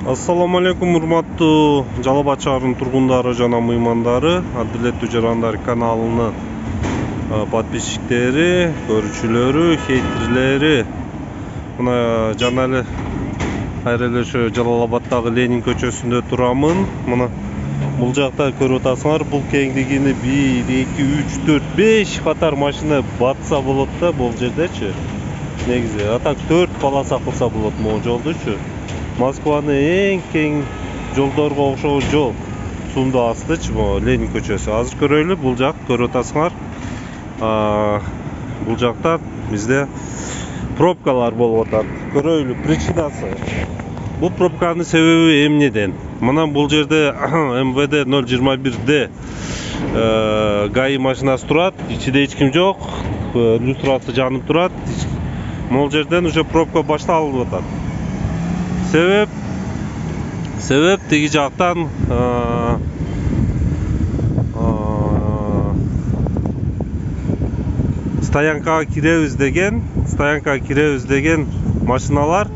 Ассаламу алейкум, урматтуу Жалал Абад шаарынын тургундары жана мыймандары, Адилеттүү Жарандар каналынын подписчиктери, көрүүчүлөрү, хейтерлери. Мына жана эле кайра эле ошо Жалал Абаддагы Ленин көчөсүндө турамын. Мына бул жакта көрүп атасыңар, бул кеңдигини 1, 2, 3, 4, 5 катар машина батса болот да бул жердечи. Негизи атак 4 полоса кылса болот могу жолдучу. Москванын эң кең жолдорго окшогон жол. Сунду астычы могу Ленин көчөсү. Азыр көрөлү, бул жак көрүп атасыңар. Бул жакта бизде пробкалар болуп атат. Көрөлү причинасы. Бул пробканын себеби эмнеден? Мына бул жерде МВД 021D ГАИ машинасы турат, ичинде эч ким жок, люстрасы жанып турат. Могул жерден уже пробка башталып атат. Себеп теги жактан стоянкага киребиз деген машиналар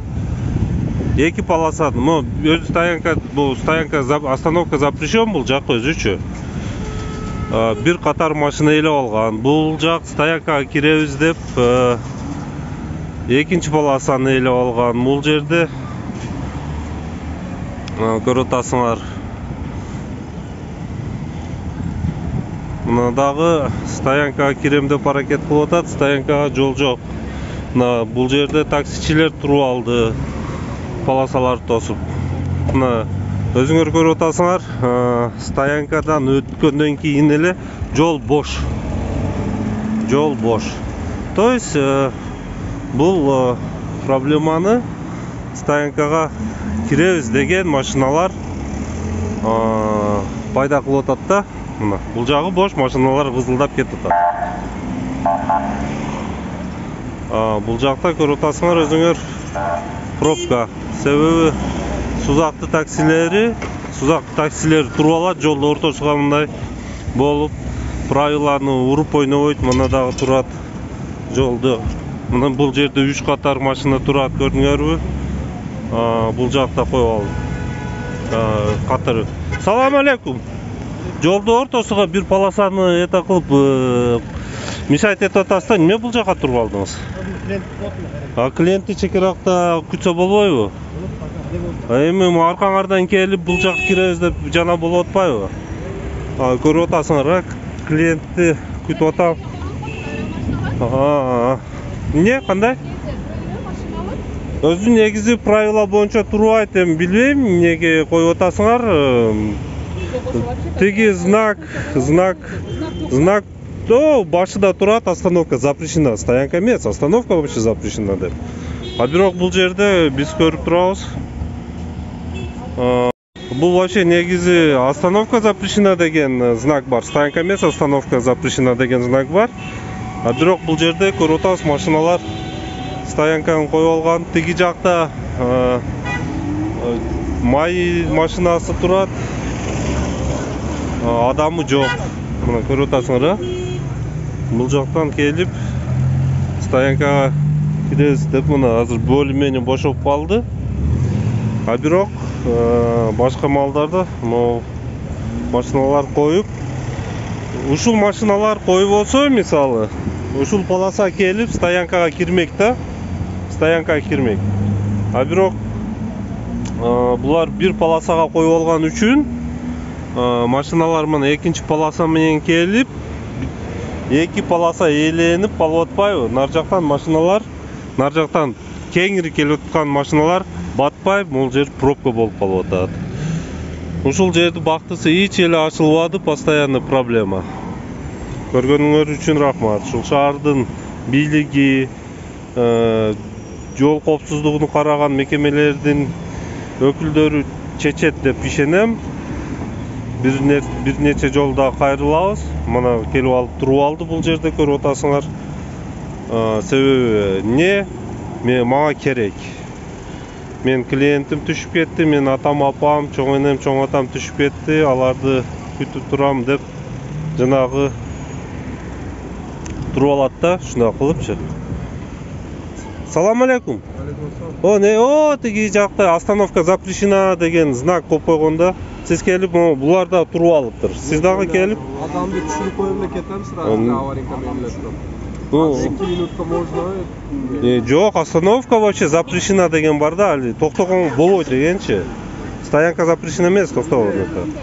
эки полосаны, өзү стоянка, бул стоянка остановка запрещен, бул жак өзүчү. Бир катар машина элеп алган. Бул жак стоянкага киребиз деп экинчи полосаны элеп алган. Бул жерде көрүп атасыңар. Мына дагы стоянкага кирем деп аракет кылып атат, стоянкага жол жок. Мына бул жерде таксичилер туруп алды, полосаларды тосуп. Мына өзүңөр көрүп атасыңар, стоянкадан өткөндөн кийин эле жол бош. Жол бош. То есть бул проблеманы стоянкага киребиз деген машиналар пайда кылып атат да. Мына бул жагы бош, машиналар кызылдап кетип атат. Бул жакта көрүп атасыңар өзүңөр пробка. Себеби сузактуу таксилер туруп алат, жолдо ортосуга мындай болуп, правиланы уруп ойнобойт. Мына дагы турат жолдо. Мына бул жерде 3 катар машина турат, көрдүңөрбү? Бул жакта коюп алды. Катары. Салам алейкум. Жолдо ортосуга бир полосаны кылып мешать этип атасыздар. Эмне бул жака туруп алдыңыз? Клиентти чекеракта күтсө болбойбу? Эми аркаңардан келип бул жака киребиз деп жана болуп атпайбы? Көрүп атасыңар, клиентти күтүп атам. Эмне, кандай? Өзү негизи правила боюнча турбайт, эми билбейм эмнеге коюп атасыңар. Теги знак башыда турат, остановка запрещена, стоянка эмес, остановка вообще запрещена деп. Бирок бул жерде биз көрүп турабыз. Бул вообще негизи остановка запрещена деген знак бар, стоянка эмес, остановка запрещена деген знак бар. Бирок бул жерде көрүп атабыз, машиналар стоянканы коюп алган. Теги жакта май машинасы турат, адамы жок. Мына көрүп атасыңар, бул жактан келип стоянкага киребиз деп мына азыр более-менее бошоп калды. Бирок башка малдарда могу машиналар коюп, ушул машиналар коюп болсо, мисалы, ушул полоса келип стоянкага кирмек да, стоянкага кирмек. Бирок булар бир полосага коюп алган үчүн машиналар мына экинчи полоса менен келип, эки полоса ээленип калып атпайбы? Нар жактан машиналар, нар жактан кеңири келип аткан машиналар батпай, бул жер пробка болуп калып атат. Ушул жерди бактысы эч эле ачылбады, постоянно проблема. Көргөнүңөр үчүн рахмат. Ушул шаардын бийлиги, жол коопсуздугуна караган мекемелердин өкүлдөрү чечет деп ишенем. Бир нече жолда кайрылабыз. Мына келип алып туруп алды бул жерде, көрүп атасыңар. Себеби эмне? Мага керек. Мен клиентим түшүп кетти, мен атам, апам, чоң энем, чоң атам түшүп кетти. Аларды күтүп турам деп жанагы туруп алат да, шундай кылыпчы. Салам алейкум. О не, о тиги жакта остановка запрещена деген знак коюп койгондо. Сиз келип, булар да туруп алыптыр. Сиз дагы келип, Адамды түшүрүп коюп эле кетем сразу аварийка менен эле туруп. ну, 2 минутка можно. жок, остановка вообще запрещена деген бар да, али токтогон болбойт дегенчи. Стоянка запрещена эмес, токтогон.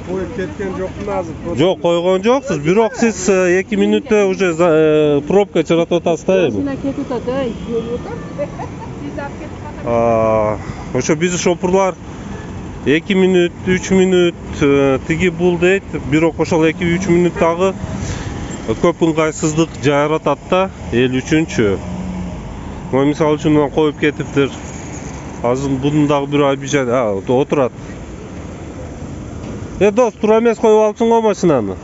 Коюп кеткен жокмун азыр. Жок, койгон жоксуз, бирок сиз 2 минутта уже пробка чыгарып атасыз да эми. Машина кетип атат, эй, көрүп атам. Биз алып кетип калдык. Ошо биз шопурлар 2 минут, 3 минут тиги бул дейт, бирок ошол 2-3 минуттагы көп ыңгайсыздык жаратат да эл үчүнчү. Мисалы үчүн мына коюп кетиптир. Азыр бунун дагы бир обижать, отурат. Дос, тура эмес коюп алыпсың го машинаны.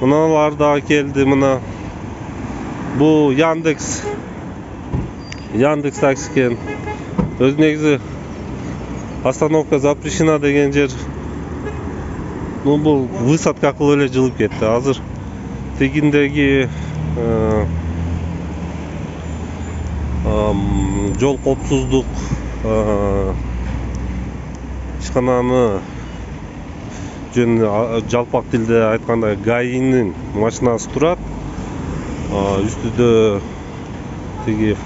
Мыналар дагы келди, мына. Бу Яндекс такси экен. Өз негизи остановка запрещена деген жер. Ну бул высадка кылып эле жылып кетти. Азыр тигиндеги жол коопсуздук ишкананы жалпак тилде айтканда ГАИнин машинасы турат. Үстүдө тиги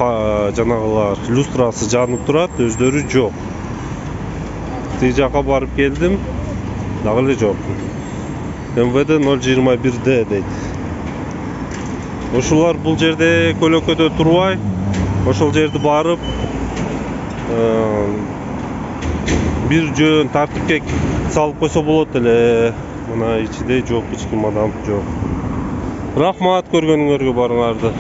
жанагылар люстрасы жанып турат, өздөрү жок. Тиги жака барып келдим, дагы эле жок. МВД 021D дейт. Ошолар бул жерде көлөкөдө турбай, ошол жерди барып бир жөн тартипке салып койсо болот эле. Мына ичинде жок, эч ким адам жок. Рахмат көргөнүңөргө барыңарды.